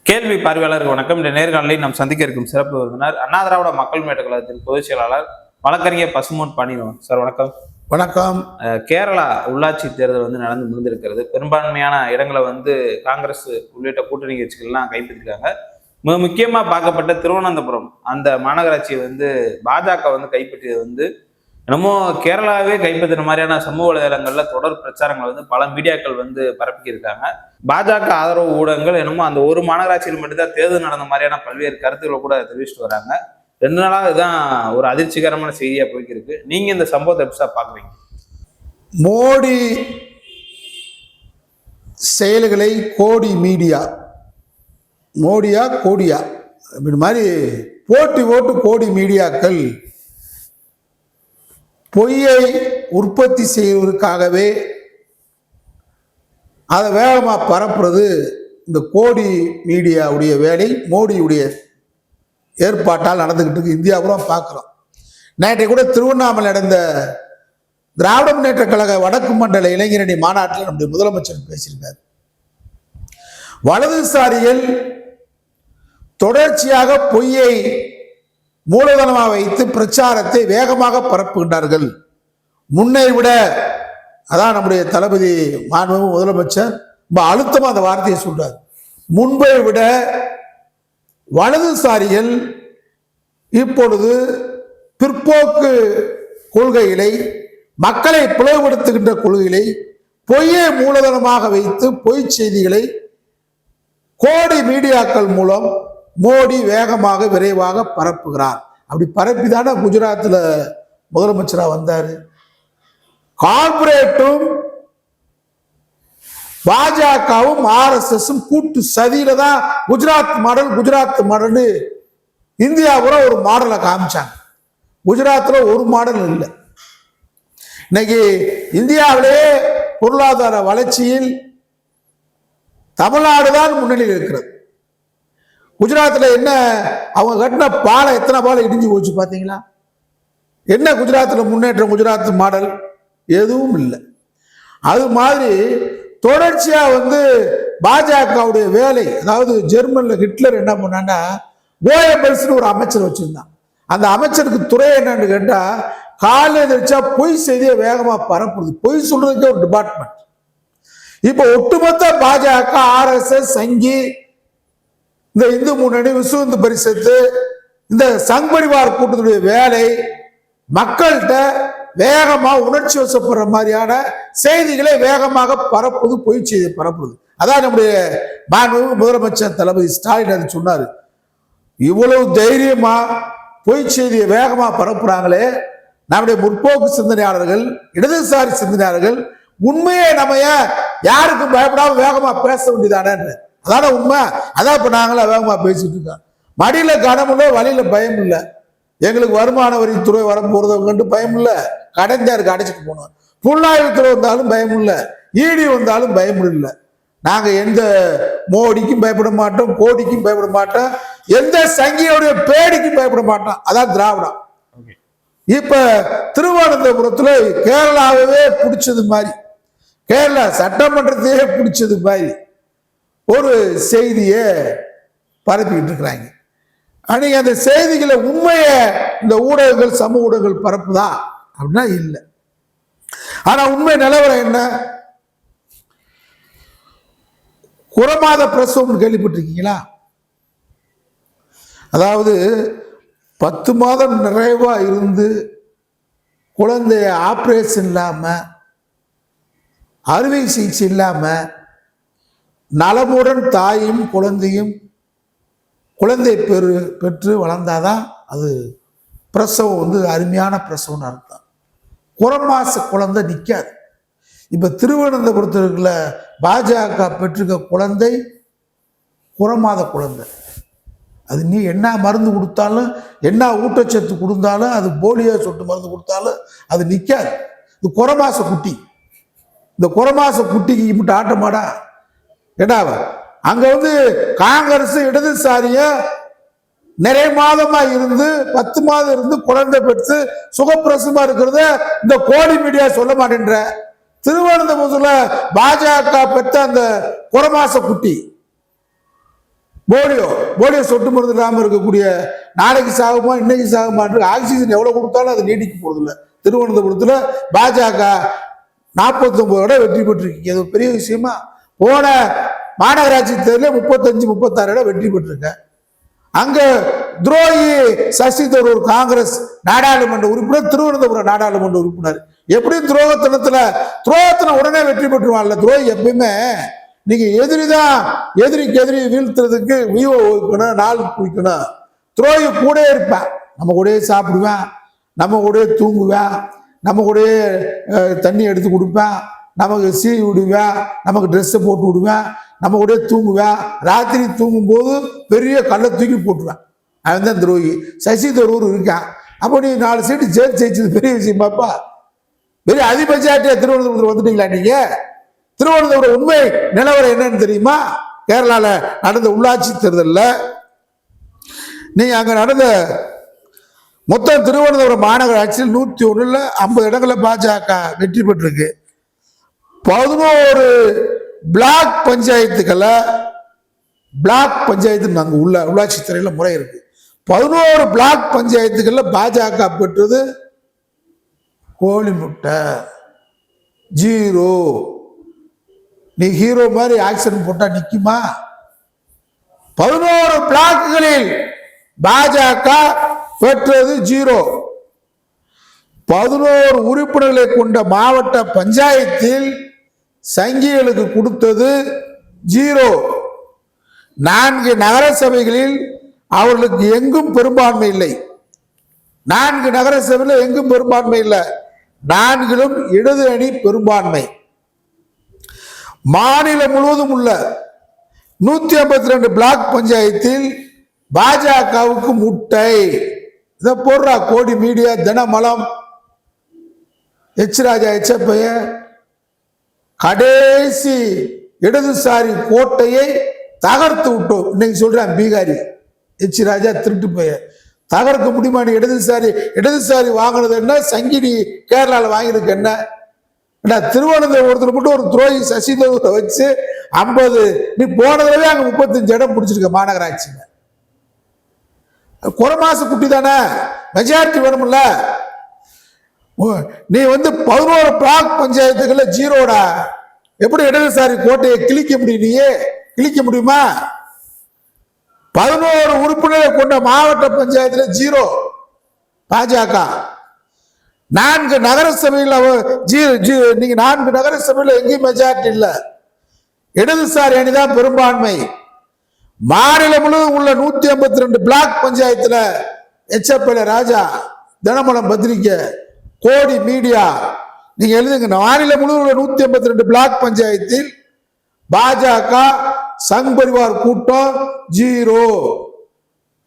கேள்வி பார்வையாளருக்கு வணக்கம். இந்த நேர்காணலில் நாம் சந்திக்க இருக்கும் சிறப்பு விருந்தினர் அண்ணா திராவிட மக்கள் முன்னேற்ற கழகத்தின் பொதுச் செயலாளர் வழக்கறிஞர் பசும்பொன் பாண்டியன் சார். வணக்கம். வணக்கம். கேரளா உள்ளாட்சி தேர்தல் நடந்து முடிந்திருக்கிறது. பெரும்பான்மையான இடங்களை காங்கிரஸ் உள்ளிட்ட கூட்டணி கட்சிகள்லாம் கைப்பற்றிருக்காங்க. மிக முக்கியமா பார்க்கப்பட்ட திருவனந்தபுரம் அந்த மாநகராட்சியை பாஜக கைப்பற்றியது என்னமோ கேரளாவே கைப்பற்றின மாதிரியான சமூக வலைதளங்கள்ல தொடர் பிரச்சாரங்கள் பல மீடியாக்கள் பரப்பி இருக்காங்க. பாஜக ஆதரவு ஊடகங்கள் என்னமோ அந்த ஒரு மாநகராட்சியில் மட்டும்தான் தேர்தல் நடந்த மாதிரியான பல்வேறு கருத்துக்களை கூட தெரிவிச்சுட்டு வராங்க. 2 நாளா இதுதான் ஒரு அதிர்ச்சிகரமான செய்தியா போய்க்கிருக்கு. நீங்க இந்த சம்பவத்தை எப்படி பாக்குறீங்க? மோடி செயல்களை கோடி மீடியா, மோடியா கோடியா இப்படி மாதிரி போட்டி ஓட்டு கோடி மீடியாக்கள் பொய்யை உற்பத்தி செய்வதற்காகவே அதை வேகமாக பரப்புறது இந்த கோடி மீடியாவுடைய வேலை, மோடியுடைய ஏற்பாட்டால் நடந்துக்கிட்டு இருக்கு. இந்தியாவுலாம் பார்க்குறோம். நேற்றைய கூட திருவண்ணாமலை நடந்த திராவிட முன்னேற்ற கழக வடக்கு மண்டல இளைஞரணி மாநாட்டில் நம்முடைய முதலமைச்சர் பேசியிருக்கார். வலதுசாரிகள் தொடர்ச்சியாக பொய்யை மூலதனமாக வைத்து பிரச்சாரத்தை வேகமாக பரப்புகின்றார்கள். முன்னை விட, அதான் நம்முடைய தளபதி மாண்புமிகு முதலமைச்சர் ரொம்ப அழுத்தமாக அந்த வார்த்தையை சொல்றார். முன்பை விட வலதுசாரிகள் இப்பொழுது பிற்போக்கு கொள்கைகளை, மக்களை பிளவுபடுத்துகின்ற கொள்கைகளை, பொய்யை மூலதனமாக வைத்து பொய் செய்திகளை கோடி மீடியாக்கள் மூலம் மோடி வேகமாக விரைவாக பரப்புகிறார். அப்படி பரப்பிதான குஜராத்தில் முதலமைச்சராக வந்தார். கார்பரேட்டும் பாஜகவும் ஆர்எஸ்எஸும் கூட்டு சதியில தான் குஜராத் மாடல் இந்தியாவுல ஒரு மாடலை காமிச்சாங்க. குஜராத்ல ஒரு மாடல் இல்லை. இன்னைக்கு இந்தியாவிலே பொருளாதார வளர்ச்சியில் தமிழ்நாடு தான் முன்னணியில் இருக்கிறது. குஜராத்தில் என்ன அவங்க கட்டின பாலம், எத்தனை பாலம் இடிஞ்சு போச்சு பார்த்தீங்களா? என்ன குஜராத்தில் முன்னேற்றம்? குஜராத் மாடல் எதுவும் இல்லை. அது மாதிரி தொடர்ச்சியாக பாஜகவுடைய வேலை, அதாவது ஜெர்மனில் ஹிட்லர் என்ன பண்ணான்னா கோயபல்ஸ்னு ஒரு அமைச்சர் வச்சிருந்தான். அந்த அமைச்சருக்கு துறை என்னன்னு கேட்டால் காலையில் எதிர்ச்சா பொய் செய்தியை வேகமாக பரப்புறது, பொய் சொல்றதுக்கே ஒரு டிபார்ட்மெண்ட். இப்போ ஒட்டுமொத்த பாஜக, ஆர்எஸ்எஸ், சங்கி, இந்த இந்து முன்னணி, விஸ்வ இந்து பரிஷத்து, இந்த சங் பரிவார் கூட்டத்துடைய வேலை மக்கள்கிட்ட வேகமா உணர்ச்சி வசப்படுற மாதிரியான செய்திகளை வேகமாக பரப்புது, பொய் செய்தி பரப்புது. அதான் நம்முடைய முதலமைச்சர் தளபதி ஸ்டாலின் அது சொன்னாரு. இவ்வளவு தைரியமா பொய் செய்தியை வேகமா பரப்புறாங்களே நம்முடைய முற்போக்கு சிந்தனையாளர்கள், இடதுசாரி சிந்தனையாளர்கள், உண்மையை நம்ம யாருக்கும் பயப்படாம வேகமா பேச வேண்டியதானே? அதான உண்மை. அதான் இப்ப நாங்களாம் வேகமா பேசிட்டு இருக்கோம். மடியில கனம் இல்லை, வழியில பயம் இல்லை. எங்களுக்கு வருமான வரித்துறை வர போறதை கண்டு பயம் இல்லை. கடைந்தாருக்கு அடைச்சிட்டு போனோம். புலனாய்வுத்துறை வந்தாலும் பயம் இல்லை, ஈடி வந்தாலும் பயம் இல்லை. நாங்க எந்த மோடிக்கும் பயப்பட மாட்டோம், கோடிக்கும் பயப்பட மாட்டோம், எந்த சங்கியோடைய பேடிக்கும் பயப்பட மாட்டோம். அதான் திராவிடம். இப்ப திருவனந்தபுரத்துல கேரளாவே பிடிச்சது மாதிரி, கேரளா சட்டமன்றத்தையே பிடிச்சது மாதிரி ஒரு செய்தியை பரப்பிக்கிட்டு இருக்கிறாங்க. அன்னைக்கு அந்த செய்திகளை உண்மையை இந்த ஊடகங்கள், சமூக ஊடகங்கள் பரப்புதா அப்படின்னா இல்லை. ஆனா உண்மை நிலவரம் என்ன? குறமாத பிரசவம் கேள்விப்பட்டிருக்கீங்களா? அதாவது 10 மாதம் நிறைவா இருந்து குழந்தைய ஆப்ரேஷன் இல்லாம, அறுவை சிகிச்சை இல்லாம நலமுடன் தாயும் குழந்தையும் குழந்தை பெற்று வளர்ந்தாதான் அது பிரசவம் அருமையான பிரசவம்னு அர்த்தம். குறமாச குழந்தை நிற்காது. இப்ப திருவனந்தபுரத்தில் பாஜக பெற்றிருக்க குழந்தை குறமாத குழந்தை. அது நீ என்ன மருந்து கொடுத்தாலும், என்ன ஊட்டச்சத்து கொடுத்தாலும், அது போலியோ சொட்டு மருந்து கொடுத்தாலும் அது நிற்காது. இது குறமாச குட்டி. இந்த குறமாச குட்டிக்கு இப்படி ஆட்டமாடா? ஏடா அங்க காங்கிரஸ் இடதுசாரிய நிறைய மாதமா இருந்து 10 மாதம் இருந்து குழந்தை பெற்று சுகப்பிரசவமா இருக்கிறத இந்த கோடி மீடியா சொல்ல மாட்டேன்ற. திருவனந்தபுரத்துல பாஜக பெற்ற அந்த குறமாச குட்டி போலியோ சொட்டு மருந்து இல்லாமல் இருக்கக்கூடிய நாளைக்கு சாகுமா இன்னைக்கு சாகுமான்னு ஆக்சிஜன் எவ்வளவு கொடுத்தாலும் அது நீடிக்க போறது இல்லை. திருவனந்தபுரத்துல பாஜக 49 இடம் வெற்றி பெற்றிருக்கீங்க. அது பெரிய விஷயமா? போன மாநகராட்சி தேர்தலில் 35-36 இடம் வெற்றி பெற்றிருக்க. அங்க துரோகி சசி தரூர் காங்கிரஸ் நாடாளுமன்ற உறுப்பினர், திருவனந்தபுரம் நாடாளுமன்ற உறுப்பினர். எப்படியும் துரோகத்துல உடனே வெற்றி பெற்றுவான்ல. துரோகி எப்பயுமே நீங்க எதிரிக்கு எதிரி வீழ்த்துறதுக்கு வியூ வைக்கணும், நாள் குவிக்கணும். துரோகி கூட இருப்பேன், நம்ம கூடயே சாப்பிடுவேன், நம்ம கூடயே தூங்குவேன், நம்ம கூடயே தண்ணி எடுத்து கொடுப்பேன், நமக்கு சீவி விடுவேன், நமக்கு ட்ரெஸ்ஸை போட்டு விடுவேன், நம்ம கூடயே தூங்குவேன். ராத்திரி தூங்கும் போது பெரிய கல்லை தூக்கி போட்டுருவேன். அவன் தான் துரோகி. சசி தரூர் இருக்கான். அப்போ நீ 4 சீட்டு ஜெயிச்சது பெரிய விஷயம் பாப்பா. பெரிய அதிபட்சாட்டியா திருவனந்தபுரத்தில் வந்துட்டீங்களா நீங்க? திருவனந்தபுரம் உண்மை நிலவரம் என்னன்னு தெரியுமா? கேரளால நடந்த உள்ளாட்சி தேர்தலில் நீங்க அங்க நடந்த மொத்தம் திருவனந்தபுரம் மாநகராட்சியில் 101ல் 50 இடங்களில் பாஜக வெற்றி பெற்றிருக்கு. 11 பிளாக் பஞ்சாயத்துக்களை அங்க உள்ள உள்ளாட்சி துறையில முறை இருக்கு. 11 பிளாக் பஞ்சாயத்துக்கள்ல பாஜக பெற்றது கோழி முட்டை 0. நீ ஹீரோ மாதிரி ஆக்சன் போட்டா நிக்குமா? 11 பிளாக்குகளில் பாஜக பெற்றது 0. 11 உறுப்பினர்களை கொண்ட மாவட்ட பஞ்சாயத்தில் சங்கிகளுக்கு கொடுத்தது 0. 4 நகர சபைகளில் அவர்களுக்கு எங்கும் பெரும்பான்மை இல்லை. 4 நகர சபையில் எங்கும் பெரும்பான்மை இல்லை. 4லும் இடது அணி பெரும்பான்மை. மாநிலம் முழுவதும் உள்ள 152 பிளாக் பஞ்சாயத்தில் பாஜகவுக்கு முட்டை. இதை போடுறா கோடி மீடியா தினமலம். ராஜா எச்சப்பைய கடைசி இடதுசாரி கோட்டையை தகர்த்து விட்டோம் இன்னைக்கு சொல்றேன். பீகாரி ராஜா திருட்டு போய தகர்க்க முடியுமா? நீ இடதுசாரி வாங்கினது என்ன? சங்கிடி கேரளால வாங்கினதுக்கு என்ன? திருவனந்தபுரத்தில் மட்டும் ஒரு துரோகி சசி தரூரை வச்சு 50, நீ போனதுலவே அங்க 35 இடம் பிடிச்சிருக்க மாநகராட்சியில. குறமாசு குட்டி தானே, மெஜாரிட்டி வேணும்ல. நீ 11 பிளாக் பஞ்சாயத்துக்குள்ள 0டா. எப்படி இடதுசாரி கோட்டையை கிழிக்க முடியும்? நீயே கிழிக்க முடியுமா? 11 உறுப்பினரை கொண்ட மாவட்ட பஞ்சாயத்துல 0 பாஜக. 4 நகர சபையில் நீங்க 4 நகர சபையில் எங்கேயும் மெஜாரிட்டி இல்ல. இடதுசாரி அணிதான் பெரும்பான்மை. மாநிலம் முழுவதும் உள்ள 152 பிளாக் பஞ்சாயத்துல எச்சப்பல ராஜா தினமலம் பத்திரிக்கை கோடி மீடியா நீங்க எழுதுங்க. மாநிலம் முழுவதும் உள்ள 152 பிளாக் பஞ்சாயத்தில் பாஜக சங் பரிவார் கூட்டம் 0.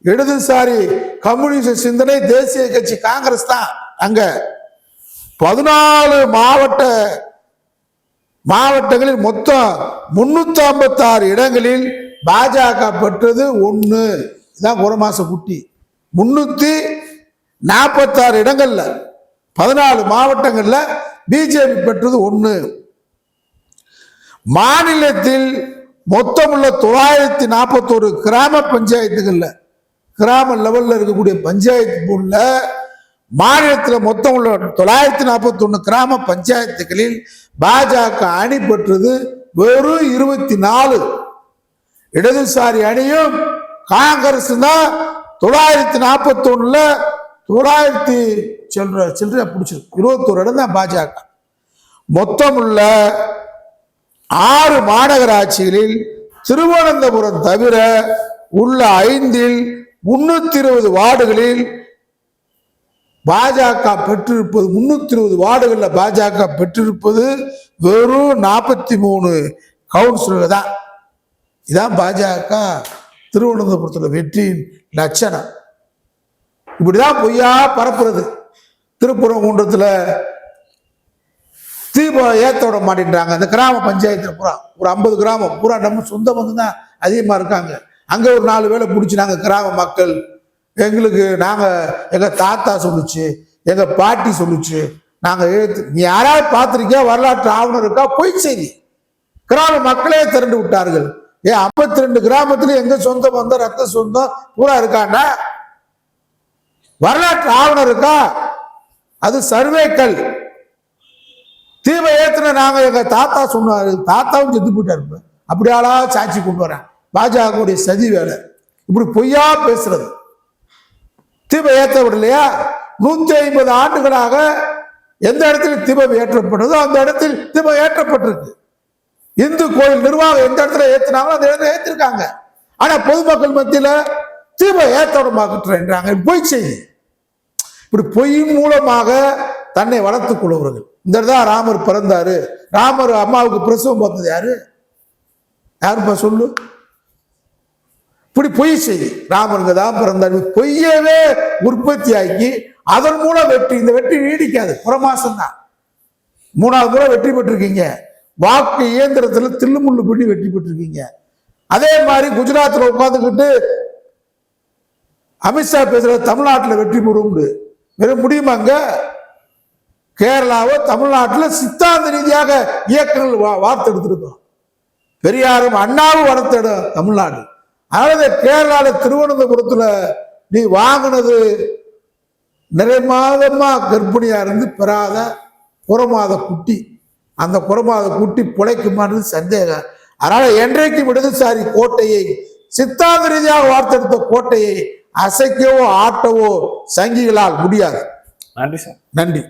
இடதுசாரி கம்யூனிஸ்ட் சிந்தனை தேசிய கட்சி காங்கிரஸ் தான். அங்க 14 மாவட்டங்களில் மொத்தம் 356 இடங்களில் பாஜக பெற்றது 1. இதான் ஒரு மாச குட்டி. 346 இடங்கள்ல 14 மாவட்டங்கள்ல பிஜேபி பெற்றது 1. மாநிலத்தில் மொத்தம் உள்ள 941 கிராம பஞ்சாயத்துகள்ல, கிராம லெவல்ல இருக்கக்கூடிய பஞ்சாயத்து உள்ள மாநிலத்தில் மொத்தம் உள்ள 941 கிராம பஞ்சாயத்துகளில் பாஜக அணி பெற்றது வெறும் 24. இடதுசாரி அணியும் காங்கிரஸ் தான் 941ல 900 சில்லறை பிடிச்சிருக்கு. 21 இடம் தான் பாஜக. மொத்தம் உள்ள 6 மாநகராட்சிகளில் திருவனந்தபுரம் தவிர உள்ள 5ல் 320 வார்டுகளில் பாஜக பெற்றிருப்பது 320 வார்டுகளில் பாஜக பெற்றிருப்பது வெறும் 43 கவுன்சிலர் தான். இதான் பாஜக திருவனந்தபுரத்தில் வெற்றியின் லட்சணம். இப்படிதான் பொய்யா பரப்புறது. திருப்பரங்குன்றத்தில் தீபம் ஏத்த விட மாட்டேன்றாங்க. அந்த கிராம பஞ்சாயத்துல பூரா ஒரு 50 கிராமம் பூரா நம்ம சொந்த பந்து தான் அதிகமா இருக்காங்க. அங்க ஒரு 4 வேலை பிடிச்சி நாங்க கிராம மக்கள் எங்களுக்கு எங்க தாத்தா சொல்லுச்சு, எங்க பாட்டி சொல்லுச்சு, நாங்க எழுத்து. நீ யாராவது பார்த்திருக்கியா? வரலாற்று ஆவணம் இருக்கா? பொய் செய்தி. கிராம மக்களே திரண்டு விட்டார்கள். ஏன் 52 கிராமத்துல எங்க சொந்தம் வந்த ரத்த சொந்தம் பூரா இருக்காண்டா? வரலாற்று ஆவணம் இருக்கா? அது சர்வேக்கள். தீப ஏத்துன நாங்க எங்க தாத்தா சொன்னாரு, தாத்தாவும் செத்து போயிட்டாரு. அப்படியாளா சாட்சி கொண்டு வரேன். பாஜக சதி வேலை இப்படி பொய்யா பேசுறது. தீப ஏற்ற விடலையா? 150 ஆண்டுகளாக எந்த இடத்தில் தீபம் ஏற்றப்படுதோ அந்த இடத்தில் தீபம் ஏற்றப்பட்டிருக்கு. இந்து கோயில் நிர்வாகம் எந்த இடத்துல ஏற்றினாங்களோ அந்த இடத்துல ஏற்றிருக்காங்க. ஆனா பொதுமக்கள் மத்தியில தீபம் ஏற்ற விட மாட்டேன்றாங்க. பொய் செய்தி. இப்படி பொய் மூலமாக தன்னை வளர்த்துக் கொள்வர்கள். இந்த இடத்துல ராமர் பிறந்தாரு, ராமர் அம்மாவுக்கு பிரசவம் பார்த்தது யாரு? யாருப்பா சொல்லு? இப்படி பொய் செய்தி. ராமருங்க தான் பிறந்தாரு பொய்யவே உற்பத்தி ஆக்கி அதன் மூலம் வெற்றி. இந்த வெற்றி நீடிக்காது, புறமாசம் தான். 3வது முறை வெற்றி பெற்றிருக்கீங்க. வாக்கு இயந்திரத்துல தில்லுமுள்ளு பண்ணி வெற்றி பெற்றிருக்கீங்க. அதே மாதிரி குஜராத்ல உட்கார்ந்துக்கிட்டு அமித்ஷா பேசுற தமிழ்நாட்டில் வெற்றி பெறும் வெறும் முடியுமாங்க? கேரளாவோ தமிழ்நாட்டில் சித்தாந்த ரீதியாக இயக்கங்கள் வார்த்தெடுத்திருக்கோம். பெரியாரும் அண்ணாவும் வளர்த்த இடம் தமிழ்நாடு. அதாவது கேரளால திருவனந்தபுரத்துல நீ வாங்கினது நிறைய மாதமா கர்ப்பிணியா இருந்து பெறாத புறமாத குட்டி. அந்த புறமாத குட்டி பிழைக்குமானது சந்தேகம். அதனால என்றைக்கு இடதுசாரி கோட்டையை, சித்தாந்த ரீதியாக வார்த்தெடுத்த கோட்டையை அசைக்கவோ ஆட்டவோ சங்கிகளால் முடியாது. நன்றி சார். நன்றி.